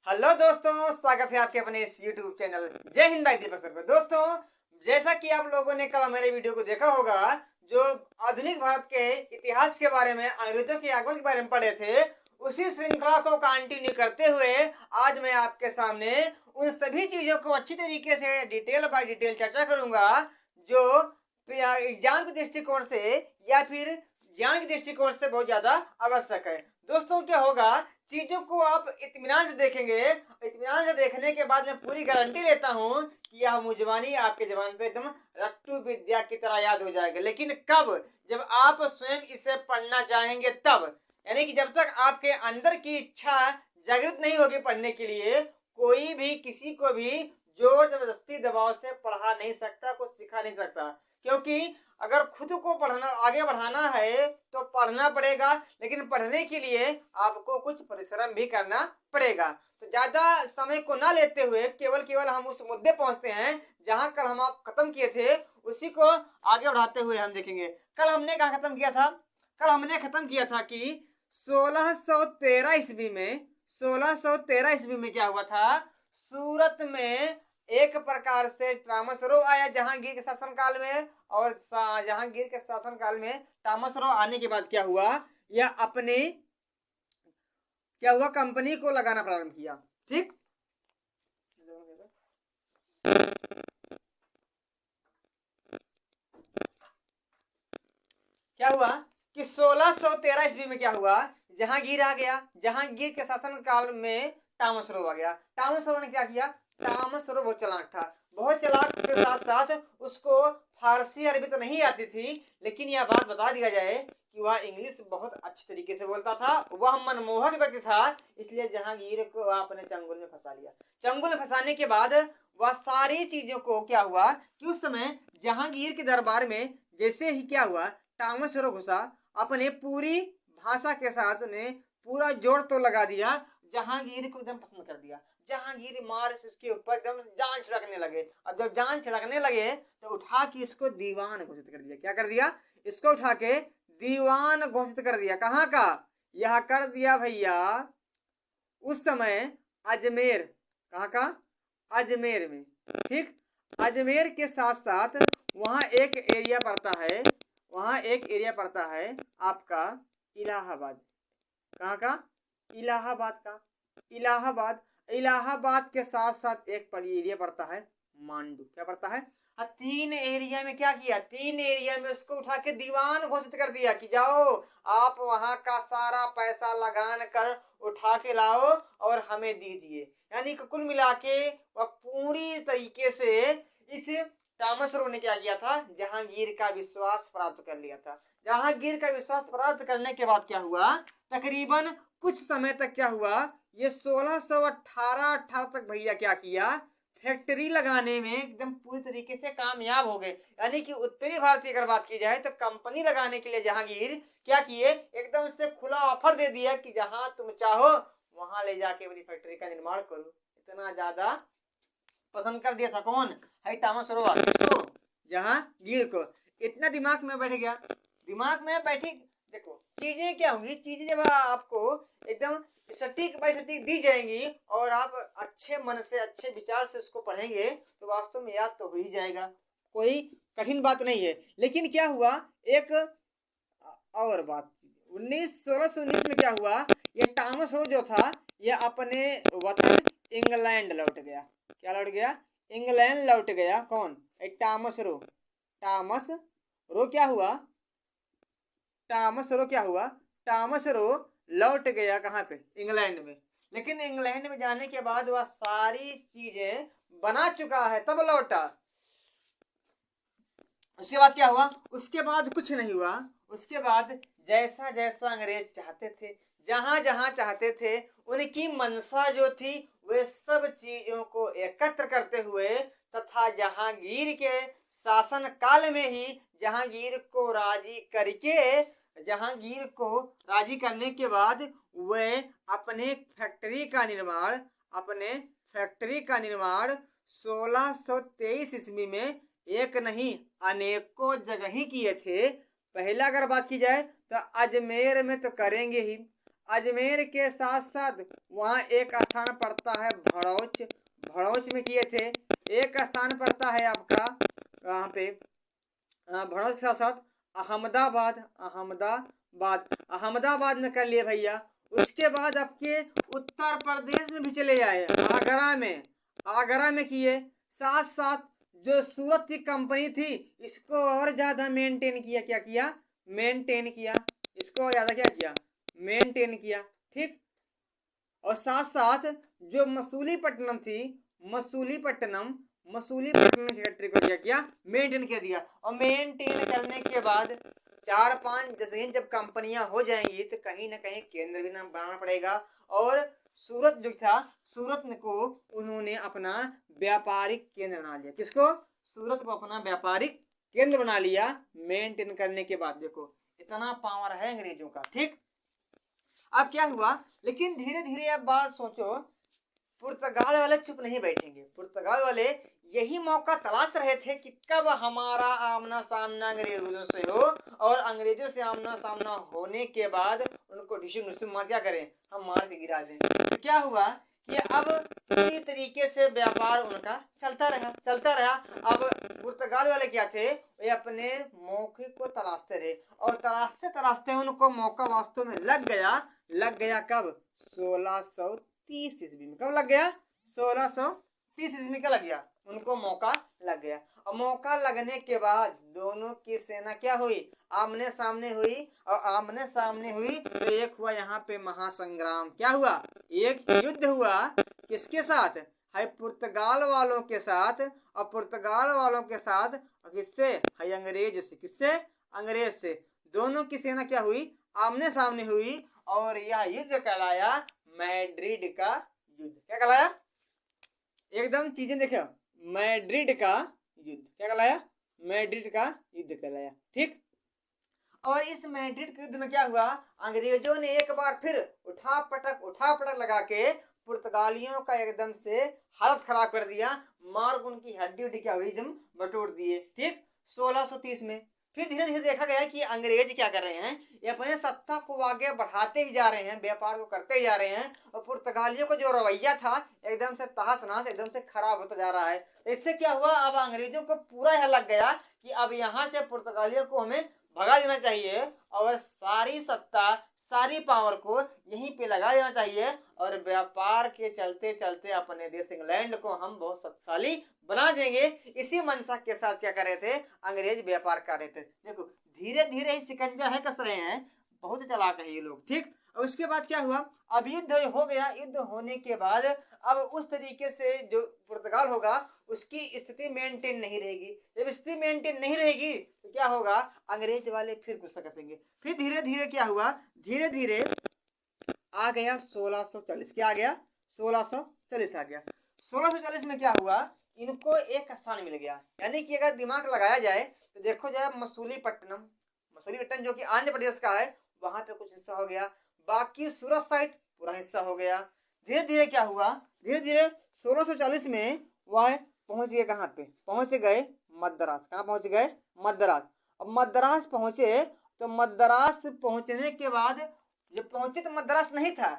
Hello दोस्तों, स्वागत है आपके अपने इस YouTube चैनल जय हिंद भाई दीपक सर पे। दोस्तों, जैसा कि आप लोगों ने कल मेरे वीडियो को देखा होगा, जो आधुनिक भारत के इतिहास के बारे में, अंग्रेजों के आगमन के बारे में पढ़े थे, उसी श्रृंखला को कंटिन्यू करते हुए आज मैं आपके सामने उन सभी चीजों को अच्छी तरीके से डिटेल बाय डिटेल चर्चा करूंगा जो एग्जाम के दृष्टिकोण से या फिर ज्ञान के दृष्टिकोण से बहुत ज्यादा आवश्यक है। दोस्तों, क्या होगा, चीजों को आप इत्मीनान से देखेंगे, इत्मीनान से देखने के बाद मैं पूरी गारंटी लेता हूं कि यह मुजवानी आपके जबान पे एकदम रट्टू विद्या की तरह याद हो जाएगा। लेकिन कब? जब आप स्वयं इसे पढ़ना चाहेंगे तब। यानी कि जब तक आपके अंदर की इच्छा जागृत नहीं होगी पढ़ने के लिए, कोई भी किसी को भी जोर जबरदस्ती दबाव से पढ़ा नहीं सकता, कुछ सिखा नहीं सकता। क्योंकि अगर खुद को पढ़ना आगे बढ़ाना है तो पढ़ना पड़ेगा, लेकिन पढ़ने के लिए आपको कुछ परिश्रम भी करना पड़ेगा। तो ज्यादा समय को ना लेते हुए केवल हम उस मुद्दे पहुंचते हैं जहां कल हम आप खत्म किए थे, उसी को आगे बढ़ाते हुए हम देखेंगे। कल हमने कहा खत्म किया था? कल हमने खत्म किया था कि 1613 ईस्वी में 1613 ईस्वी में क्या हुआ था, सूरत में एक प्रकार से तामसरो आया जहांगीर के शासनकाल में। और जहांगीर के शासनकाल में तामसरो आने के बाद क्या हुआ, यह अपने कंपनी को लगाना प्रारंभ किया। ठीक, क्या हुआ कि 1613 ईस्वी में क्या हुआ, जहांगीर आ गया। जहांगीर के शासनकाल में तामसरो आ गया। तामसरो ने क्या किया, तामसरो बहुत चालाक था। बहुत चालाक के साथ साथ उसको फारसी अरबी तो नहीं आती थी, लेकिन यह बात बता दिया जाए कि वह इंग्लिश बहुत अच्छी तरीके से बोलता था। वह मनमोहक व्यक्ति था, इसलिए जहांगीर को अपने चंगुल में फंसा लिया। चंगुल में फंसाने के बाद वह सारी चीजों को क्या हुआ कि उस समय जहांगीर के दरबार में जैसे ही क्या हुआ, तामसरो घुसा, अपने पूरी भाषा के साथ ने पूरा जोर तो लगा दिया, जहांगीर को एकदम पसंद कर दिया। जहांगीर मार से उसके ऊपर एकदम जान छिड़कने लगे। अब जब जान छिड़कने लगे तो उठा के इसको दीवान घोषित कर दिया। क्या कर दिया? इसको उठा के दीवान घोषित कर दिया। कहाँ का? यह कर दिया भैया उस समय अजमेर। कहाँ का? अजमेर में। ठीक, अजमेर के साथ साथ वहां एक एरिया पड़ता है, वहां एक एरिया पड़ता है आपका इलाहाबाद। कहाँ का? इलाहाबाद का। इलाहाबाद, इलाहाबाद के साथ साथ एक एरिया पड़ता है मांडू। क्या पड़ता है? तीन एरिया में क्या किया, तीन एरिया में उसको उठा के दीवान घोषित कर दिया कि जाओ आप वहां का सारा पैसा लगान कर उठा के लाओ और हमें दीजिए। यानी कि कुल मिला के वह पूरी तरीके से इस तामसरो ने क्या किया था, जहांगीर का विश्वास प्राप्त कर लिया था। जहांगीर का विश्वास प्राप्त करने के बाद क्या हुआ, तकरीबन कुछ समय तक क्या हुआ, ये 1618 तक भैया क्या किया, फैक्ट्री लगाने में एकदम पूरी तरीके से कामयाब हो गए। यानी कि उत्तरी भारत की अगर बात की जाए तो कंपनी लगाने के लिए जहांगीर क्या किए, एकदम से खुला ऑफर दे दिया कि जहां तुम चाहो वहां ले जाके अपनी फैक्ट्री का निर्माण करो। इतना ज्यादा पसंद कर दिया था कौन, है तामसरो किसको, जहांगीर को। इतना दिमाग में बैठ गया, दिमाग में बैठी। देखो चीजें क्या होंगी, चीजें जब आपको एकदम सटीक बाई सटीक दी जाएंगी और आप अच्छे मन से अच्छे विचार से उसको पढ़ेंगे तो वास्तव में याद तो हो ही जाएगा, कोई कठिन बात नहीं है। लेकिन क्या हुआ, एक और बात, 1619 में क्या हुआ, ये तामसरो जो था ये अपने वतन इंग्लैंड लौट गया। क्या लौट गया? इंग्लैंड लौट गया। कौन? तामसरो। तामसरो क्या हुआ, तामसरो क्या हुआ, तामसरो लौट गया कहाँ पे? इंग्लैंड में। लेकिन इंग्लैंड में जाने के बाद वह सारी चीजें बना चुका है तब लौटा। उसके बाद क्या हुआ? उसके बाद कुछ नहीं हुआ। उसके बाद जैसा जैसा अंग्रेज चाहते थे, जहां जहां चाहते थे, उनकी मनसा जो थी वे सब चीजों को एकत्र करते हुए तथा जहांगीर के शासन काल में ही जहांगीर को राजी करके, जहांगीर को राजी करने के बाद वे अपने फैक्ट्री का निर्माण 1623 ईस्वी में एक नहीं अनेकों जगह ही किए थे। पहला अगर बात की जाए तो अजमेर में तो करेंगे ही, अजमेर के साथ साथ वहाँ एक स्थान पड़ता है भड़ौच, भड़ौच में किए थे। एक स्थान पड़ता है आपका वहाँ पे भड़ौच के साथ साथ अहमदाबाद, अहमदाबाद, अहमदाबाद में कर लिए भैया। उसके बाद आपके उत्तर प्रदेश में भी चले आए, आगरा में, आगरा में किए। साथ साथ जो सूरत की कंपनी थी इसको और ज्यादा मेंटेन किया, क्या किया, मेंटेन किया, इसको ज्यादा क्या किया, मेंटेन किया। ठीक, और साथ साथ जो मसूलीपट्टनम थी, मसूलीपट्टनम, मसूलीपट्टनम सेक्रेटरी को क्या किया, मेंटेन कर दिया। और मेंटेन करने के बाद 4-5 जैसे जब कंपनियां हो जाएंगी तो कहीं ना कहीं केंद्र भी बनाना पड़ेगा। और सूरत जो था, सूरत को उन्होंने अपना व्यापारिक केंद्र बना लिया। किसको, सूरत को अपना व्यापारिक केंद्र बना लिया मेंटेन करने के बाद। देखो इतना पावर है अंग्रेजों का। ठीक, अब क्या हुआ, लेकिन धीरे धीरे अब बात सोचो, पुर्तगाल वाले चुप नहीं बैठेंगे। पुर्तगाल वाले यही मौका तलाश रहे थे कि कब हमारा आमना सामना अंग्रेजों से हो, और अंग्रेजों से आमना सामना होने के बाद उनको ढिशुम मार क्या करें, हम मार के गिरा दें। तो क्या हुआ कि अब किसी तरीके से व्यापार उनका चलता रहा। अब पुर्तगाल वाले क्या थे, वे अपने मौके को तलाशते रहे, और तलाशते तलाशते उनको मौका वास्तव में लग गया। कब, 1630 ईस्वी में। कब लग गया, 1630 ईस्वी का लग गया, उनको मौका लग गया। और मौका लगने के बाद दोनों की सेना क्या हुई, आमने सामने हुई। और आमने सामने हुई तो एक हुआ यहाँ पे महासंग्राम। क्या हुआ, एक युद्ध हुआ। किसके साथ, है पुर्तगाल वालों के साथ। और पुर्तगाल वालों के साथ किससे, है अंग्रेज से। किससे, अंग्रेज से। दोनों की सेना क्या हुई, आमने सामने हुई। और यह युद्ध कहलाया मैड्रिड का युद्ध। क्या कहलाया, एकदम चीजें देखो, मैड्रिड का युद्ध। क्या कहलाया, मैड्रिड का युद्ध कहलाया। ठीक, और इस मैड्रिड के युद्ध में क्या हुआ, अंग्रेजों ने एक बार फिर उठा पटक लगा के पुर्तगालियों का एकदम से हालत खराब कर दिया। मार्ग उनकी हड्डी उड्डी क्या हुई, एकदम बटोर दिए। ठीक, 1630 में फिर धीरे धीरे देखा गया कि अंग्रेज क्या कर रहे हैं, ये अपने सत्ता को आगे बढ़ाते ही जा रहे हैं, व्यापार को करते ही जा रहे हैं। और पुर्तगालियों का जो रवैया था एकदम से तहस नहस, एकदम से खराब होता जा रहा है। इससे क्या हुआ, अब अंग्रेजों को पूरा यह लग गया कि अब यहाँ से पुर्तगालियों को हमें भगा देना चाहिए, और सारी सत्ता, सारी पावर को यहीं पे लगा देना चाहिए। और व्यापार के चलते चलते अपने देश इंग्लैंड को हम बहुत शक्तिशाली बना देंगे। इसी मंशा के साथ क्या कर रहे थे, अंग्रेज व्यापार कर रहे थे। देखो धीरे धीरे ही शिकंजा है कस रहे हैं, बहुत चालाक है ये लोग। ठीक, और उसके बाद क्या हुआ, अब युद्ध हो गया। युद्ध होने के बाद अब उस तरीके से जो पुर्तगाल होगा उसकी स्थिति मेंटेन नहीं रहेगी। जब स्थिति मेंटेन नहीं रहेगी तो क्या होगा, अंग्रेज वाले फिर गुस्सा कसेंगे। फिर धीरे धीरे क्या हुआ, धीरे धीरे आ गया 1640। क्या आ गया, 1640 आ गया। 1640 में क्या हुआ, इनको एक स्थान मिल गया। यानी कि अगर दिमाग लगाया जाए तो देखो जाए, मसूलीपट्टनम जो कि आंध्र प्रदेश का है, वहां पे कुछ हिस्सा हो गया। बाकी सूरत साइड पूरा हिस्सा हो गया। धीरे धीरे क्या हुआ, धीरे धीरे 1640 में वह पहुंच गए कहाँ पे, पहुंच गए मद्रास। कहाँ पहुंच गए, मद्रास। अब मद्रास पहुंचे तो मद्रास पहुंचने के बाद, जब पहुंचे तो मद्रास नहीं था,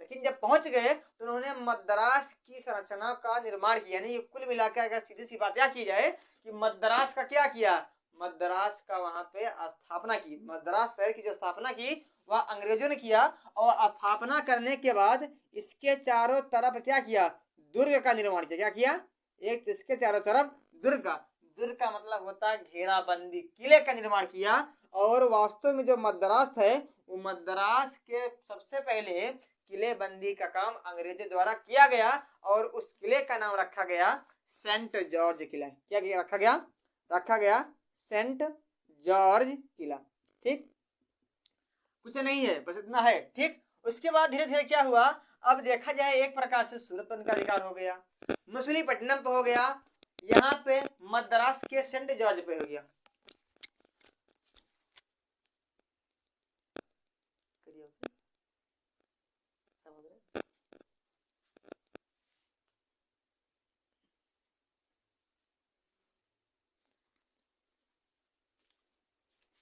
लेकिन जब पहुंच गए तो उन्होंने मद्रास की संरचना का निर्माण किया। यानी कुल मिलाकर अगर सीधी सी बात क्या की जाए कि मद्रास का क्या किया, मद्रास का वहां पे स्थापना की। मद्रास शहर की जो स्थापना की वह अंग्रेजों ने किया। और स्थापना करने के बाद इसके चारों तरफ क्या किया, दुर्ग का निर्माण किया। क्या किया, एक इसके चारों तरफ दुर्ग का मतलब होता है घेराबंदी, किले का निर्माण किया। और वास्तव में जो मद्रास है वो मद्रास के सबसे पहले किलेबंदी का काम अंग्रेजों द्वारा किया गया। और उस किले का नाम रखा गया सेंट जॉर्ज किला। क्या रखा गया सेंट जॉर्ज किला। ठीक, कुछ नहीं है, बस इतना है। ठीक, उसके बाद धीरे धीरे क्या हुआ, अब देखा जाए एक प्रकार से सूरत का अधिकार हो गया, मसूलीपट्टनम पे हो गया, यहाँ पे मद्रास के सेंट जॉर्ज पे हो गया।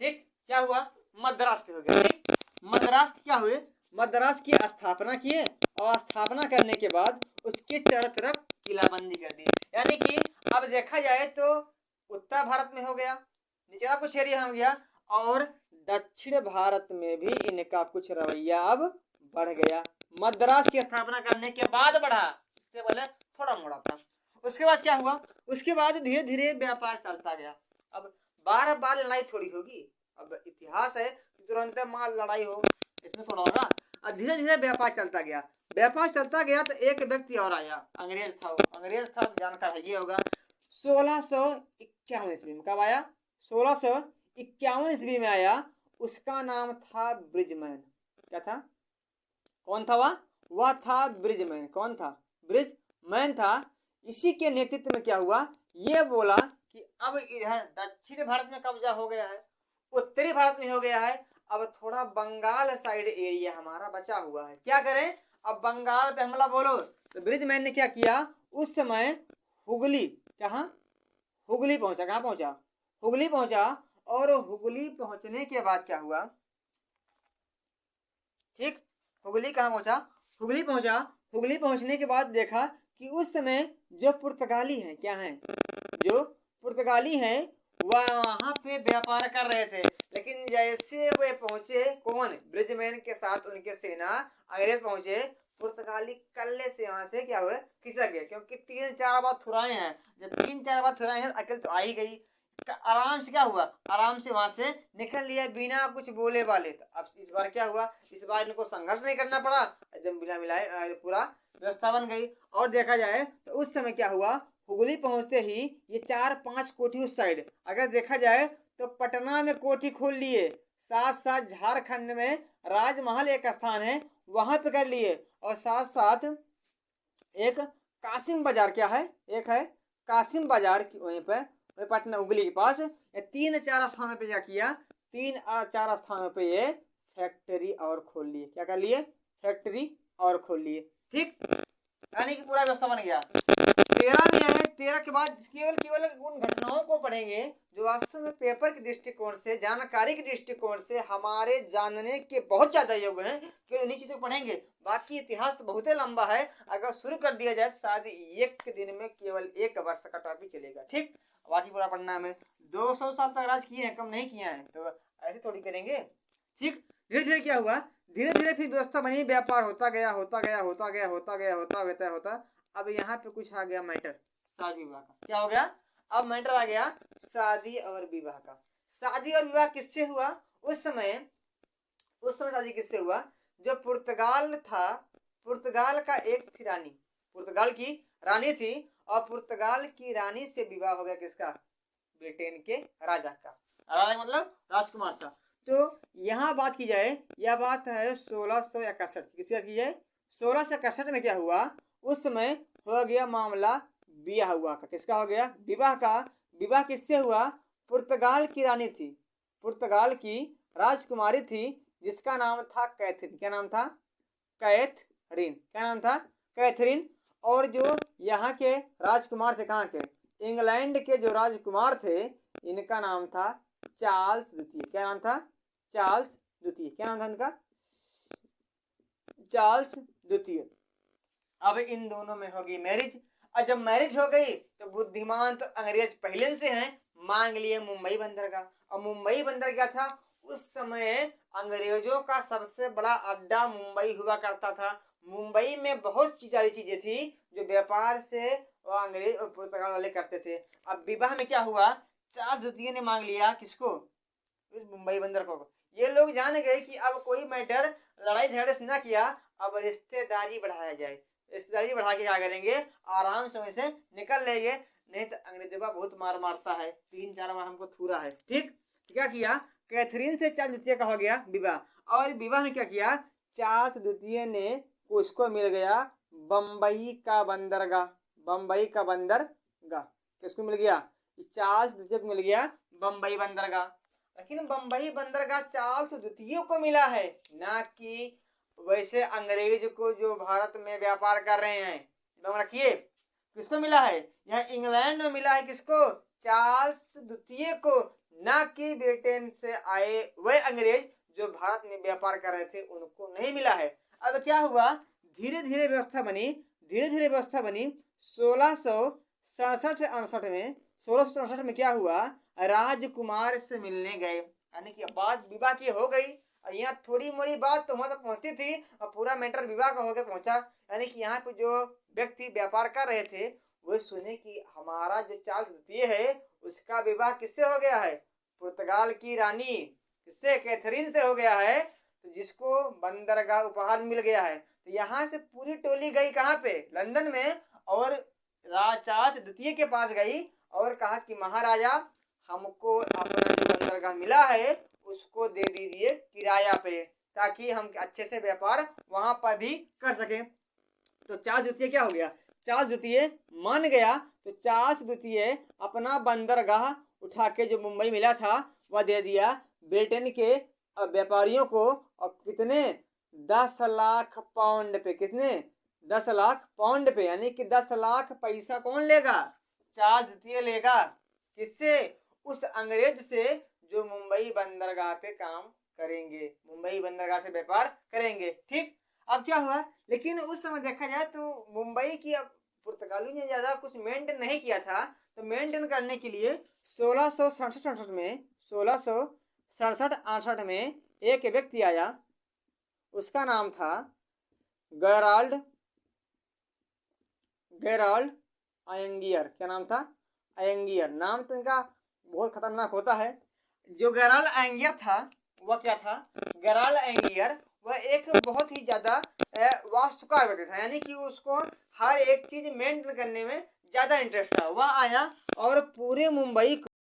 ठीक, क्या हुआ, मद्रास पे हो गया। ठीक, मद्रास क्या हुए, मद्रास की स्थापना किए और स्थापना करने के बाद उसके चारों तरफ किलाबंदी कर दी। यानी कि अब देखा जाए तो उत्तर भारत में हो गया, निचला कुछ एरिया हो गया, और दक्षिण भारत में भी इनका कुछ रवैया अब बढ़ गया। मद्रास की स्थापना करने के बाद बढ़ा, इससे पहले थोड़ा मोड़ा था। उसके बाद क्या हुआ, उसके बाद धीरे धीरे व्यापार चलता गया। अब बार बार लड़ाई थोड़ी होगी, अब इतिहास है, तुरंत माल लड़ाई हो इसमें थोड़ा होगा। और धीरे धीरे व्यापार चलता गया, व्यापार चलता गया तो एक व्यक्ति और आया, अंग्रेज था। वो अंग्रेज था, जानकार है ये होगा। 1651 ईस्वी में कब आया, 1651 ईस्वी में आया। उसका नाम था ब्रिजमैन। क्या था, कौन था वह था ब्रिजमैन। कौन था, ब्रिजमैन था। इसी के नेतृत्व में क्या हुआ, ये बोला कि अब इधर दक्षिण भारत में कब्जा हो गया है, उत्तरी भारत में हो गया है, अब थोड़ा बंगाल साइड एरिया हमारा बचा हुआ है, क्या करें, अब बंगाल पे हमला बोलो। तो ब्रिजमैन ने क्या किया, उस समय हुगली, कहाँ, हुगली पहुंचा। कहाँ पहुंचा, हुगली पहुंचा। और हुगली पहुंचने के बाद क्या हुआ, ठीक, हुगली कहाँ पहुंचा, हुगली पहुंचा। हुगली पहुंचने के बाद देखा कि उस समय जो पुर्तगाली हैं, क्या हैं, जो पुर्तगाली हैं वह वहां पे व्यापार कर रहे थे। लेकिन जैसे वे पहुंचे, कौन, ब्रिजमैन के साथ उनके सेना, अंग्रेज पहुंचे, पुर्तगाली कल्ले से वहां से क्या हुए, खिसक गए। क्योंकि 3-4 बार थुराए हैं, जब 3-4 बार थुराए हैं अकल तो आ ही गई। आराम से क्या हुआ, आराम से वहां से निकल लिया बिना कुछ बोले वाले। अब इस बार क्या हुआ, इस बार इनको संघर्ष नहीं करना पड़ा, एकदम बिना मिलाए पूरा व्यवस्था बन गई। और देखा जाए तो उस समय क्या हुआ, हुगली पहुंचते ही ये 4-5 कोठी उस साइड, अगर देखा जाए तो पटना में कोठी खोल लिए, साथ साथ झारखंड में राजमहल एक स्थान है वहां पे कर लिए, और साथ साथ एक कासिम बाजार, क्या है, एक है कासिम बाजार की वहीं पे, पटना हुगली के पास। 3-4 स्थानों पे क्या किया, 3-4 स्थानों पे ये फैक्ट्री और खोल लिए। क्या कर लिए, फैक्ट्री और खोल लिए, ठीक, यानी कि पूरा व्यवस्था बन गया। 13 में है, 13 के बाद केवल केवल उन घटनाओं को पढ़ेंगे जो वास्तव में पेपर के दृष्टिकोण से, जानकारी के दृष्टिकोण से हमारे जानने के बहुत ज्यादा योग्य हैं, कि उन्हीं चीजों को पढ़ेंगे। बाकी इतिहास बहुत ही लंबा है, अगर शुरू कर दिया जाए तो शायद एक दिन में केवल 1 वर्ष का टॉपिक चलेगा, ठीक। बाकी पूरा पढ़ना है, 200 साल तक राज किए हैं, कम नहीं किया है, तो ऐसे थोड़ी करेंगे, ठीक। धीरे धीरे क्या हुआ, धीरे धीरे फिर व्यवस्था बनी, व्यापार होता गया होता गया होता गया होता गया होता होता होता। अब यहाँ पे कुछ आ गया मैटर, शादी विवाह का। क्या हो गया, अब मैटर आ गया शादी और विवाह का। शादी और विवाह किससे हुआ, उस समय शादी किससे हुआ, जो पुर्तगाल था, पुर्तगाल का एक थी रानी, पुर्तगाल की रानी थी, और पुर्तगाल की रानी से विवाह हो गया किसका, ब्रिटेन के राजा का। राजा मतलब राजकुमार था। तो यहाँ बात की जाए, यह बात है 1661 किसकी की जाए, 1661 में क्या हुआ, उस समय हो गया मामला विवाह हुआ का। किसका हो गया, विवाह का। विवाह किससे हुआ, पुर्तगाल की रानी थी, पुर्तगाल की राजकुमारी थी, जिसका नाम था कैथरीन। क्या नाम था, कैथरीन। क्या नाम था, कैथरीन। और जो यहाँ के राजकुमार थे, कहाँ के, इंग्लैंड के जो राजकुमार थे, इनका नाम था चार्ल्स द्वितीय। क्या नाम था, चार्ल्स द्वितीय। क्या नाम था इनका, चार्ल्स द्वितीय। अब इन दोनों में होगी मैरिज, और जब मैरिज हो गई तो बुद्धिमान तो अंग्रेज पहले से हैं, मांग लिए मुंबई बंदर का। और मुंबई बंदर क्या था, उस समय अंग्रेजों का सबसे बड़ा अड्डा मुंबई हुआ करता था। मुंबई में बहुत सारी चीजें थी जो व्यापार से वो अंग्रेज और पुर्तगाल वाले करते थे। अब विवाह में क्या हुआ, चार्ल्स द्वितीय ने मांग लिया किसको, इस मुंबई बंदर को। ये लोग जान गए कि अब कोई मैटर लड़ाई झगड़े से ना किया, अब रिश्तेदारी बढ़ाया जाए। रिश्तेदारी बढ़ा के क्या करेंगे, आराम से वैसे निकल लेंगे, नहीं तो अंग्रेजों का बहुत मार मारता है, 3-4 बार हमको थूरा है, ठीक। क्या किया, कैथरीन से चार्ल्स द्वितीय का हो गया विवाह। और विवाह में क्या किया, चार्ल्स द्वितीय ने उसको मिल गया बम्बई का बंदरगाह, बम्बई का बंदरगाह किसको मिल गया, चार्ल्स द्वितीय को मिल गया बम्बई बंदरगाह। लेकिन बम्बई बंदरगाह चार्ल्स द्वितीय को मिला है, ना कि वैसे अंग्रेज को जो भारत में व्यापार कर रहे हैं। रखिए किसको मिला है, यह इंग्लैंड में मिला है, किसको, चार्ल्स द्वितीय को, ना कि ब्रिटेन से आए वह अंग्रेज जो भारत में व्यापार कर रहे थे उनको नहीं मिला है। अब क्या हुआ, धीरे धीरे व्यवस्था बनी 1667 में क्या हुआ, राजकुमार से मिलने गए, यानी कि बात विवाह की हो गई। यहाँ थोड़ी मोड़ी बात तो वहां तक पहुंचती थी और पूरा मैटर विवाह का होकर पहुंचा। यानी कि यहाँ पे जो व्यक्ति व्यापार कर रहे थे वो सुने कि हमारा जो चार्ल्स द्वितीय है उसका विवाह किससे हो गया है, पुर्तगाल की रानी किससे, कैथरीन से हो गया है, तो जिसको बंदरगाह उपहार मिल गया है। तो यहाँ से पूरी टोली गई कहाँ पे, लंदन में, और चार्ल्स द्वितीय के पास गई और कहा कि महाराजा हमको अपना जो बंदरगाह मिला है उसको दे दीजिए किराया पे, ताकि हम अच्छे से व्यापार वहां पर भी कर सकें। तो चार्ल्स द्वितीय क्या हो गया, चार्ल्स द्वितीय मान गया। तो चार्ल्स द्वितीय अपना बंदरगाह उठा के जो मुंबई मिला था वह दे दिया ब्रिटेन के व्यापारियों को। और कितने, 10 लाख पाउंड पे, कितने, 10 लाख पाउंड पे, यानी कि 10 लाख पैसा कौन लेगा, चार्ल्स द्वितीय लेगा। किससे, उस अंग्रेज से जो मुंबई बंदरगाह पे काम करेंगे, मुंबई बंदरगाह से व्यापार करेंगे। ठीक, अब क्या हुआ, लेकिन उस समय देखा जाए तो मुंबई की पुर्तगाली ने ज्यादा कुछ मेंटेन नहीं किया था। तो मेंटेन करने के लिए 1667-68 में एक व्यक्ति आया, उसका नाम था गेराल्ड आयंगियर। क्या नाम था, आयंगियर। नाम तो इनका बहुत खतरनाक होता है। जो गेराल्ड आयंगियर था वह क्या था, गेराल्ड आयंगियर वह एक बहुत ही ज्यादा वास्तुकार व्यक्ति था, यानी कि उसको हर एक चीज मेंटेन करने में ज्यादा इंटरेस्ट था। वह आया और पूरे मुंबई